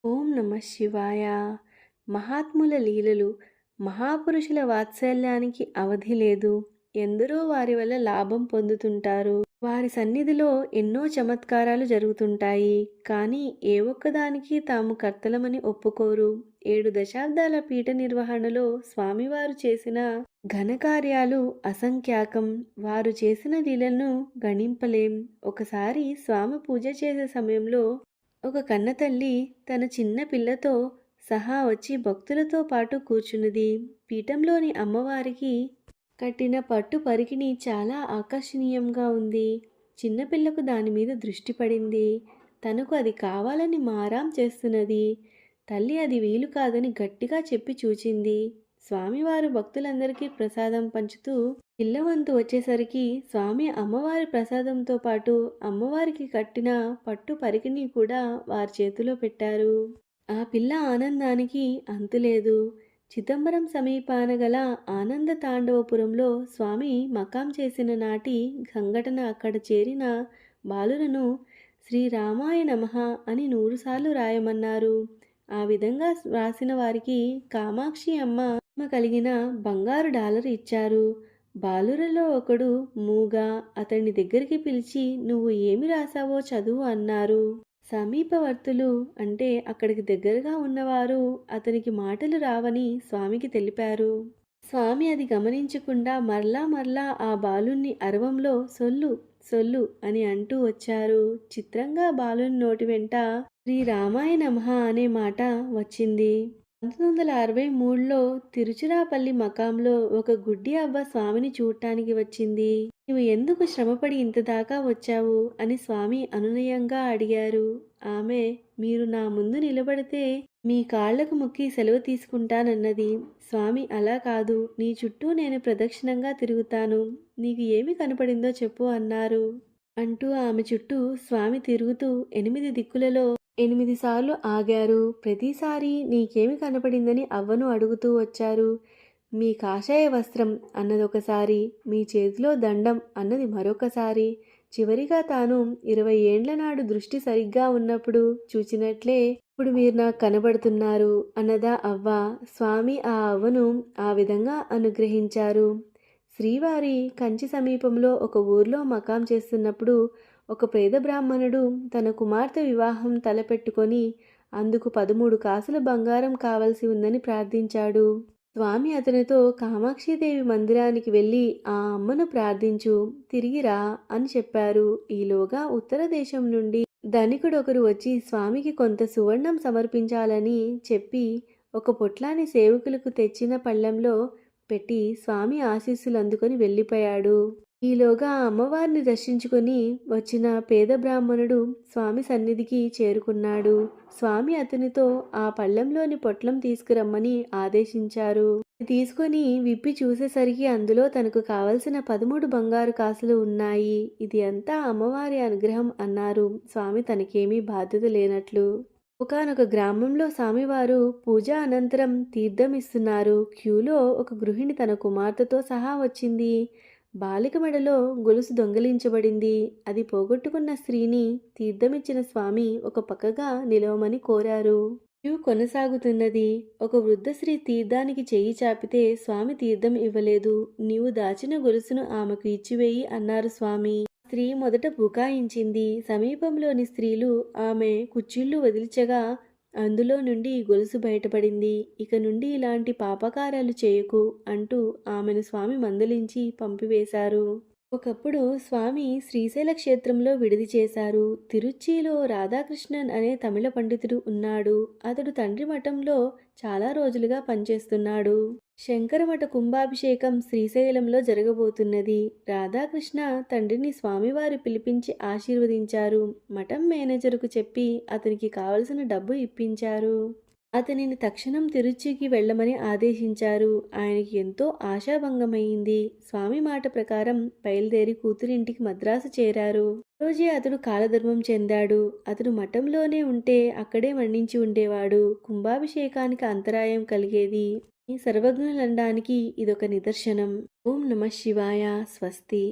ఓం నమ శివాయ. మహాత్ముల లీలలు, మహాపురుషుల వాత్సల్యానికి అవధి లేదు. ఎందరో వారి వల్ల లాభం పొందుతుంటారు. వారి సన్నిధిలో ఎన్నో చమత్కారాలు జరుగుతుంటాయి. కానీ ఏ ఒక్కదానికి తాము కర్తలమని ఒప్పుకోరు. 7 దశాబ్దాల పీఠ నిర్వహణలో స్వామివారు చేసిన ఘనకార్యాలు అసంఖ్యాకం. వారు చేసిన లీలలను గణింపలేం. ఒకసారి స్వామి పూజ చేసే సమయంలో ఒక కన్నతల్లి తన చిన్న పిల్లతో సహా వచ్చి భక్తులతో పాటు కూర్చున్నది. పీఠంలోని అమ్మవారికి కట్టిన పట్టు పరికిణి చాలా ఆకర్షణీయంగా ఉంది. చిన్నపిల్లకు దాని మీద దృష్టి పడింది. తనకు అది కావాలని మారాం చేస్తున్నది. తల్లి అది వీలు కాదని గట్టిగా చెప్పి చూచింది. స్వామివారు భక్తులందరికీ ప్రసాదం పంచుతూ పిల్లవంతు వచ్చేసరికి స్వామి అమ్మవారి ప్రసాదంతో పాటు అమ్మవారికి కట్టిన పట్టు పరికిణి కూడా వారి చేతిలో పెట్టారు. ఆ పిల్ల ఆనందానికి అంతులేదు. చిదంబరం సమీపాన గల ఆనంద తాండవపురంలో స్వామి మకాం చేసిన నాటి సంఘటన అక్కడ చేరిన బాలులను శ్రీరామాయ నమః అని 100 సార్లు రాయమన్నారు. ఆ విధంగా రాసిన వారికి కామాక్షి అమ్మ కలిగిన బంగారు డాలర్ ఇచ్చారు. బాలురలో ఒకడు మూగా అతన్ని దగ్గరికి పిలిచి నువ్వు ఏమి రాసావో చదువు అన్నారు. సమీపవర్తులు అంటే అక్కడికి దగ్గరగా ఉన్నవారు అతనికి మాటలు రావని స్వామికి తెలిపారు. స్వామి అది గమనించకుండా మరలా ఆ బాలుణ్ణి అరవంలో సొల్లు సొల్లు అని అంటూ వచ్చారు. చిత్రంగా బాలుని నోటి వెంట శ్రీరామాయ నమః అనే మాట వచ్చింది. 1963లో తిరుచిరాపల్లి మకాంలో ఒక గుడ్డి అవ్వ స్వామిని చూడటానికి వచ్చింది. నువ్వు ఎందుకు శ్రమపడి ఇంతదాకా వచ్చావు అని స్వామి అనునయంగా అడిగారు. ఆమె మీరు నా ముందు నిలబడితే మీ కాళ్లకు మొక్కి సెలవు తీసుకుంటానన్నది. స్వామి అలా కాదు, నీ చుట్టూ నేను ప్రదక్షిణంగా తిరుగుతాను, నీకు ఏమి కనపడిందో చెప్పు అన్నారు. అంటూ ఆమె చుట్టూ స్వామి తిరుగుతూ 8 దిక్కులలో 8 సార్లు ఆగారు. ప్రతిసారి నీకేమి కనపడిందని అవ్వను అడుగుతూ వచ్చారు. మీ కాషాయ వస్త్రం అన్నదొకసారి, మీ చేతిలో దండం అన్నది మరొకసారి. చివరిగా తాను 20 ఏండ్ల నాడు దృష్టి సరిగ్గా ఉన్నప్పుడు చూచినట్లే ఇప్పుడు మీరు నాకు కనబడుతున్నారు అన్నదా అవ్వ. స్వామి ఆ అవ్వను ఆ విధంగా అనుగ్రహించారు. శ్రీవారి కంచి సమీపంలో ఒక ఊర్లో మకాం చేస్తున్నప్పుడు ఒక పేద బ్రాహ్మణుడు తన కుమార్తె వివాహం తలపెట్టుకొని అందుకు 13 కాసుల బంగారం కావలసి ఉందని ప్రార్థించాడు. స్వామి అతనితో కామాక్షిదేవి మందిరానికి వెళ్ళి ఆ అమ్మను ప్రార్థించు, తిరిగిరా అని చెప్పారు. ఈలోగా ఉత్తర దేశం నుండి ధనికుడొకరు వచ్చి స్వామికి కొంత సువర్ణం సమర్పించాలని చెప్పి ఒక పొట్లాన్ని సేవకులకు తెచ్చిన పళ్ళెంలో పెట్టి స్వామి ఆశీస్సులు అందుకొని వెళ్ళిపోయాడు. ఈలోగా అమ్మవారిని దర్శించుకొని వచ్చిన పేద బ్రాహ్మణుడు స్వామి సన్నిధికి చేరుకున్నాడు. స్వామి అతనితో ఆ పళ్ళెంలోని పొట్లం తీసుకురమ్మని ఆదేశించారు. తీసుకొని విప్పి చూసేసరికి అందులో తనకు కావలసిన 13 బంగారు కాసులు ఉన్నాయి. ఇది అంతా అమ్మవారి అనుగ్రహం అన్నారు. స్వామి తనకేమీ బాధ్యత లేనట్లు. ఒకానొక గ్రామంలో స్వామివారు పూజ అనంతరం తీర్థం ఇస్తున్నారు. క్యూలో ఒక గృహిణి తన కుమార్తెతో సహా వచ్చింది. బాలిక మెడలో గొలుసు దొంగిలించబడింది. అది పోగొట్టుకున్న స్త్రీని తీర్థమిచ్చిన స్వామి ఒక పక్కగా నిలవమని కోరారు. క్యూ కొనసాగుతున్నది. ఒక వృద్ధ స్త్రీ తీర్థానికి చెయ్యి చాపితే స్వామి తీర్థం ఇవ్వలేదు. నీవు దాచిన గొలుసును ఆమెకు ఇచ్చివేయి అన్నారు స్వామి. స్త్రీ మొదట బుకాయించింది. సమీపంలోని స్త్రీలు ఆమె కుచ్చిళ్ళు వదిల్చగా అందులో నుండి గొలుసు బయటపడింది. ఇక నుండి ఇలాంటి పాపకార్యాలు చేయకు అంటూ ఆమెను స్వామి మందలించి పంపివేశారు. ఒకప్పుడు స్వామి శ్రీశైల క్షేత్రంలో విడిది చేశారు. తిరుచ్చిలో రాధాకృష్ణన్ అనే తమిళ పండితుడు ఉన్నాడు. అతడు తండ్రి మఠంలో చాలా రోజులుగా పనిచేస్తున్నాడు. శంకరమఠ కుంభాభిషేకం శ్రీశైలంలో జరగబోతున్నది. రాధాకృష్ణ తండ్రిని స్వామివారు పిలిపించి ఆశీర్వదించారు. మఠం మేనేజరుకు చెప్పి అతనికి కావలసిన డబ్బు ఇప్పించారు. అతనిని తక్షణం తిరుచికి వెళ్ళమని ఆదేశించారు. ఆయనకి ఎంతో ఆశాభంగమైంది. స్వామి మాట ప్రకారం బయలుదేరి కూతురింటికి మద్రాసు చేరారు. రోజే అతడు కాలధర్మం చెందాడు. అతడు మఠంలోనే ఉంటే అక్కడే మరణించి ఉండేవాడు. కుంభాభిషేకానికి అంతరాయం కలిగేది. ఈ సర్వజ్ఞులనడానికి ఇదొక నిదర్శనం. ఓం నమ శివాయ. స్వస్తి.